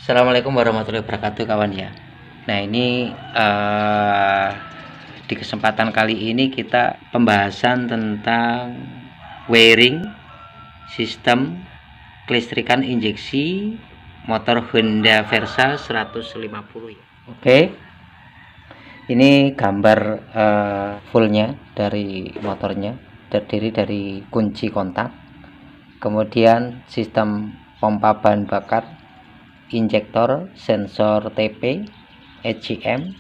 Assalamualaikum warahmatullahi wabarakatuh kawan ya. Nah ini di kesempatan kali ini kita pembahasan tentang wiring sistem kelistrikan injeksi motor Honda Versa 150 ya. Oke. Ini gambar fullnya dari motornya, terdiri dari kunci kontak, kemudian sistem pompa bahan bakar, injektor, sensor TP, ECM,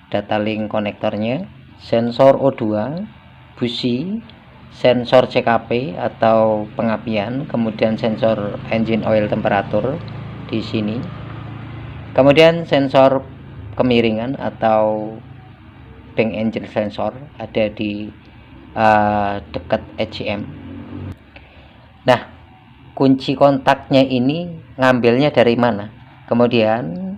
data link konektornya, sensor O2, busi, sensor CKP atau pengapian, kemudian sensor engine oil temperatur di sini, kemudian sensor kemiringan atau bank engine sensor ada di dekat ECM. Nah, kunci kontaknya ini ngambilnya dari mana, kemudian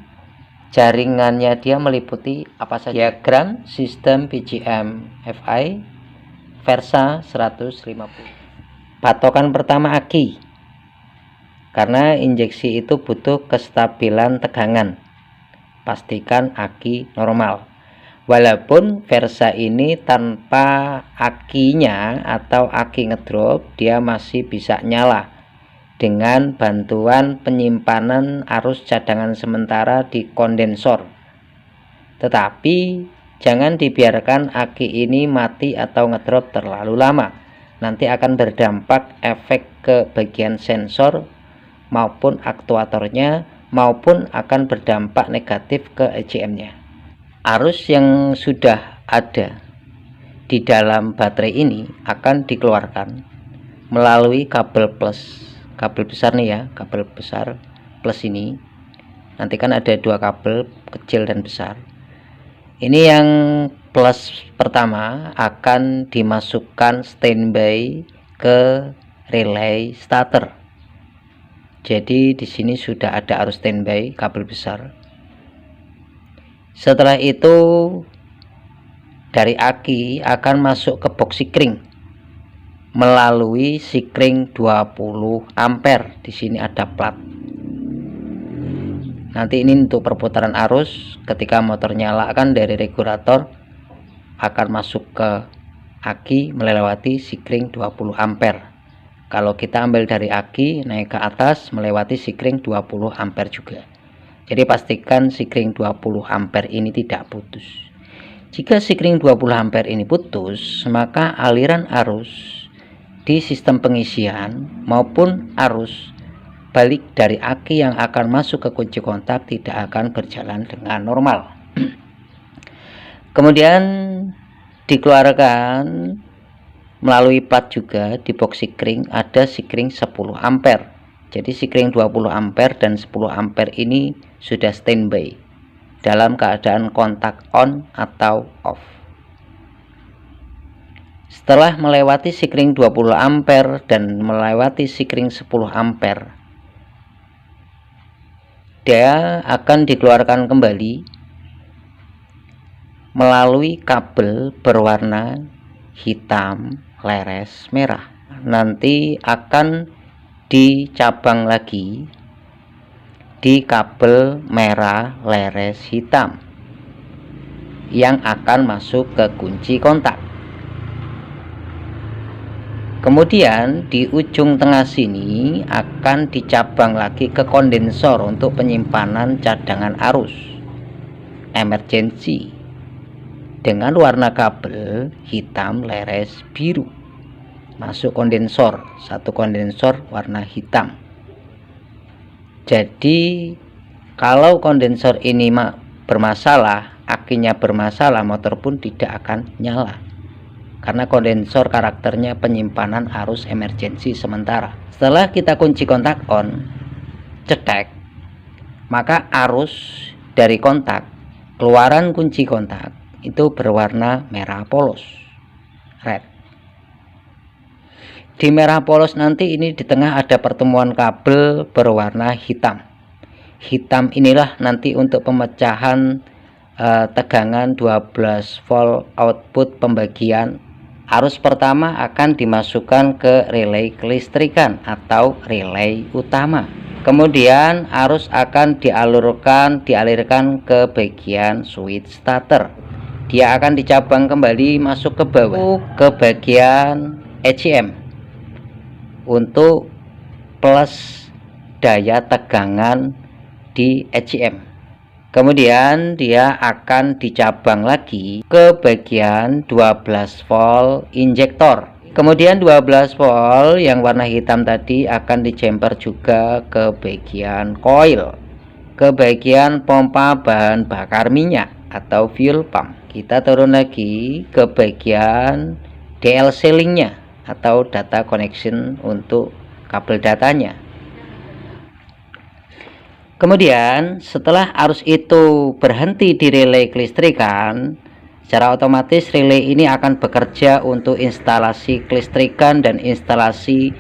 jaringannya dia meliputi apa saja. Diagram sistem PGM FI Versa 150. Patokan pertama aki, karena injeksi itu butuh kestabilan tegangan, pastikan aki normal. Walaupun Versa ini tanpa akinya atau aki ngedrop, dia masih bisa nyala dengan bantuan penyimpanan arus cadangan sementara di kondensor. Tetapi jangan dibiarkan aki ini mati atau ngedrop terlalu lama, nanti akan berdampak efek ke bagian sensor maupun aktuatornya, maupun akan berdampak negatif ke ECM-nya. Arus yang sudah ada di dalam baterai ini akan dikeluarkan melalui kabel plus, kabel besar nih ya, kabel besar plus ini. Nanti kan ada dua kabel, kecil dan besar. Ini yang plus pertama akan dimasukkan standby ke relay starter. Jadi di sini sudah ada arus standby kabel besar. Setelah itu dari aki akan masuk ke box sikring melalui sikring 20 ampere. Di sini ada plat. Nanti ini untuk perputaran arus, ketika motor nyala kan dari regulator akan masuk ke aki melewati sikring 20 ampere. Kalau kita ambil dari aki naik ke atas melewati sikring 20 ampere juga. Jadi pastikan sikring 20 ampere ini tidak putus. Jika sikring 20 ampere ini putus, maka aliran arus di sistem pengisian maupun arus balik dari aki yang akan masuk ke kunci kontak tidak akan berjalan dengan normal. Kemudian dikeluarkan melalui plat juga di box sikring ada sikring 10 ampere. Jadi sikring 20 ampere dan 10 ampere ini sudah standby dalam keadaan kontak on atau off. Setelah melewati sikring 20 ampere dan melewati sikring 10 ampere, dia akan dikeluarkan kembali melalui kabel berwarna hitam leres merah. Nanti akan dicabang lagi di kabel merah leres hitam yang akan masuk ke kunci kontak. Kemudian di ujung tengah sini akan dicabang lagi ke kondensor untuk penyimpanan cadangan arus emergency dengan warna kabel hitam leres biru. Masuk kondensor, satu kondensor warna hitam. Jadi kalau kondensor ini bermasalah, akinya bermasalah, motor pun tidak akan nyala, karena kondensor karakternya penyimpanan arus emergensi sementara. Setelah kita kunci kontak on, cetek, maka arus dari kontak, keluaran kunci kontak itu berwarna merah polos, red. Di merah polos nanti ini di tengah ada pertemuan kabel berwarna hitam. Hitam inilah nanti untuk pemecahan tegangan 12 volt output pembagian arus pertama akan dimasukkan ke relay kelistrikan atau relay utama. Kemudian arus akan dialirkan ke bagian switch starter. Dia akan dicabang kembali masuk ke bawah ke bagian ECM untuk plus daya tegangan di ECM. Kemudian dia akan dicabang lagi ke bagian 12 volt injektor. Kemudian 12 volt yang warna hitam tadi akan dijemper juga ke bagian coil, ke bagian pompa bahan bakar minyak atau fuel pump. Kita turun lagi ke bagian DLC linknya atau data connection untuk kabel datanya. Kemudian setelah arus itu berhenti di relay kelistrikan, secara otomatis relay ini akan bekerja untuk instalasi kelistrikan dan instalasi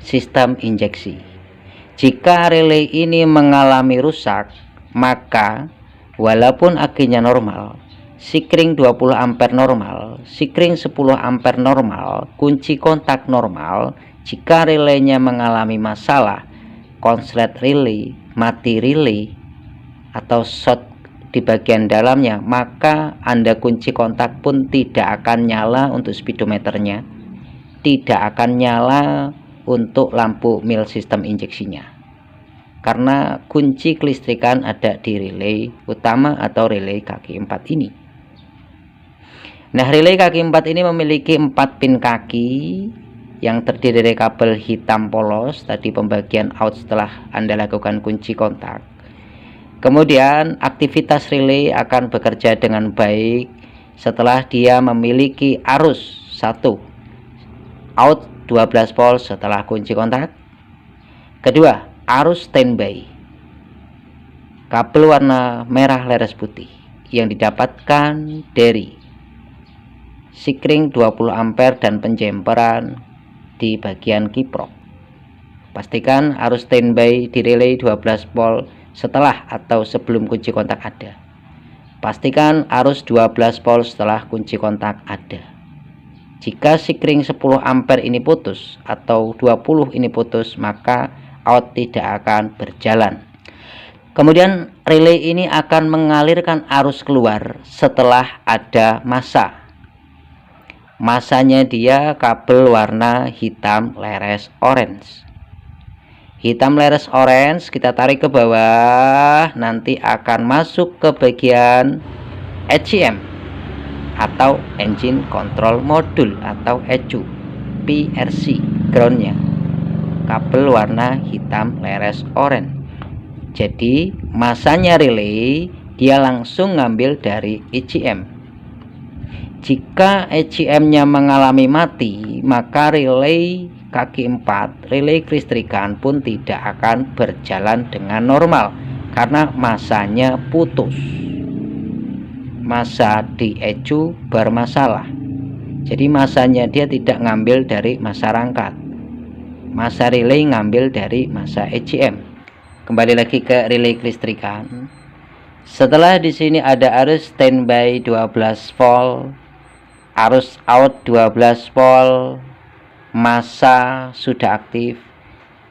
sistem injeksi. Jika relay ini mengalami rusak, maka walaupun akinya normal, sikring 20 ampere normal, sikring 10 ampere normal, kunci kontak normal, jika relaynya mengalami masalah, konslet relay, mati relay, atau short di bagian dalamnya, maka Anda kunci kontak pun tidak akan nyala untuk speedometernya, tidak akan nyala untuk lampu mil sistem injeksinya, karena kunci kelistrikan ada di relay utama atau relay kaki 4 ini. Nah, relay kaki 4 ini memiliki 4 pin kaki yang terdiri dari kabel hitam polos, tadi pembagian out setelah Anda lakukan kunci kontak. Kemudian aktivitas relay akan bekerja dengan baik setelah dia memiliki arus 1 out 12 volt setelah kunci kontak. Kedua, arus standby kabel warna merah leres putih yang didapatkan dari sikring 20 ampere dan penjemperan di bagian kiprok. Pastikan arus standby di relay 12 volt setelah atau sebelum kunci kontak ada. Pastikan arus 12 volt setelah kunci kontak ada. Jika sikring 10 ampere ini putus atau 20 ini putus, maka out tidak akan berjalan. Kemudian relay ini akan mengalirkan arus keluar setelah ada massa. Masanya dia kabel warna hitam leres orange. Hitam leres orange kita tarik ke bawah, nanti akan masuk ke bagian ECM atau Engine Control Module atau ECU, PRC groundnya kabel warna hitam leres orange. Jadi masanya relay dia langsung ngambil dari ECM. Jika ECM-nya mengalami mati, maka relay kaki 4, relay kelistrikan pun tidak akan berjalan dengan normal karena masanya putus. Massa di ECU bermasalah. Jadi masanya dia tidak ngambil dari massa rangkat. Massa relay ngambil dari massa ECM. Kembali lagi ke relay kelistrikan. Setelah di sini ada arus standby 12 volt, arus out 12 volt, massa sudah aktif.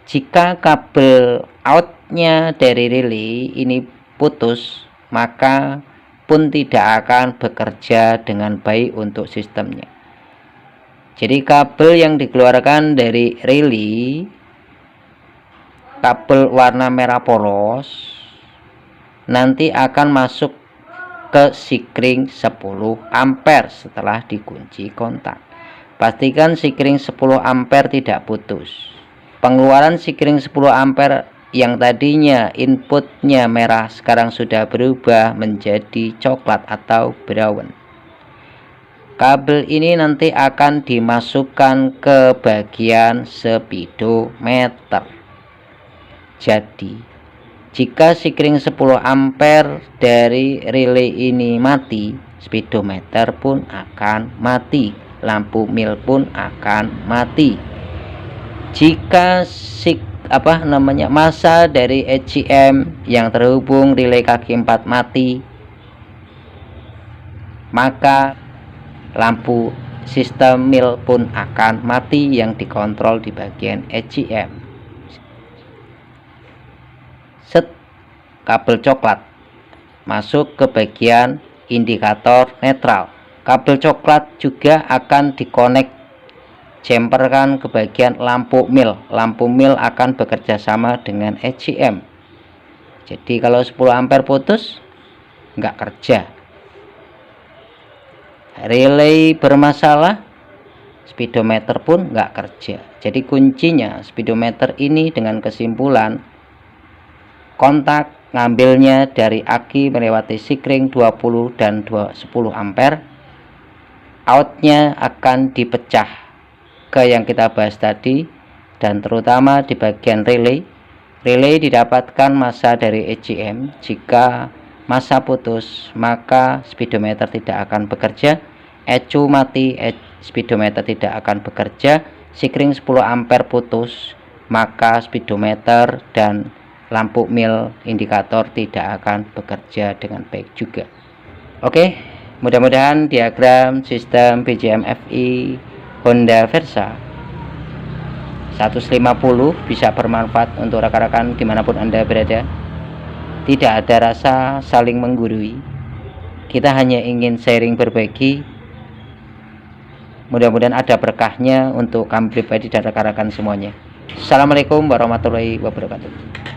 Jika kabel outnya dari relay ini putus, maka pun tidak akan bekerja dengan baik untuk sistemnya. Jadi kabel yang dikeluarkan dari relay, kabel warna merah polos, nanti akan masuk ke sikring 10 ampere setelah dikunci kontak. Pastikan sikring 10 ampere tidak putus. Pengeluaran sikring 10 ampere yang tadinya inputnya merah sekarang sudah berubah menjadi coklat atau brown. Kabel ini nanti akan dimasukkan ke bagian speedometer. Jadi jika sikring 10 ampere dari relay ini mati, speedometer pun akan mati, lampu mil pun akan mati. Jika massa dari ECM yang terhubung relay kaki 4 mati, maka lampu sistem mil pun akan mati yang dikontrol di bagian ECM. kabel coklat masuk ke bagian indikator netral. Kabel coklat juga akan dikonek jumperkan ke bagian lampu mil. Lampu mil akan bekerja sama dengan ECM. Jadi kalau 10 ampere putus nggak kerja. Relay bermasalah, speedometer pun nggak kerja. Jadi kuncinya speedometer ini dengan kesimpulan kontak ngambilnya dari aki melewati sikring 20 dan 10 ampere, outnya akan dipecah ke yang kita bahas tadi, dan terutama di bagian relay. Relay didapatkan massa dari ECM. Jika massa putus, maka speedometer tidak akan bekerja. ECU mati, speedometer tidak akan bekerja. Sikring 10 ampere putus, maka speedometer dan lampu mil indikator tidak akan bekerja dengan baik juga. Oke, mudah-mudahan diagram sistem BGM FI Honda Versa 150 bisa bermanfaat untuk rekan-rekan dimanapun Anda berada. Tidak ada rasa saling menggurui, kita hanya ingin sharing berbagi. Mudah-mudahan ada berkahnya untuk kami pribadi dan rekan-rekan semuanya. Assalamualaikum warahmatullahi wabarakatuh.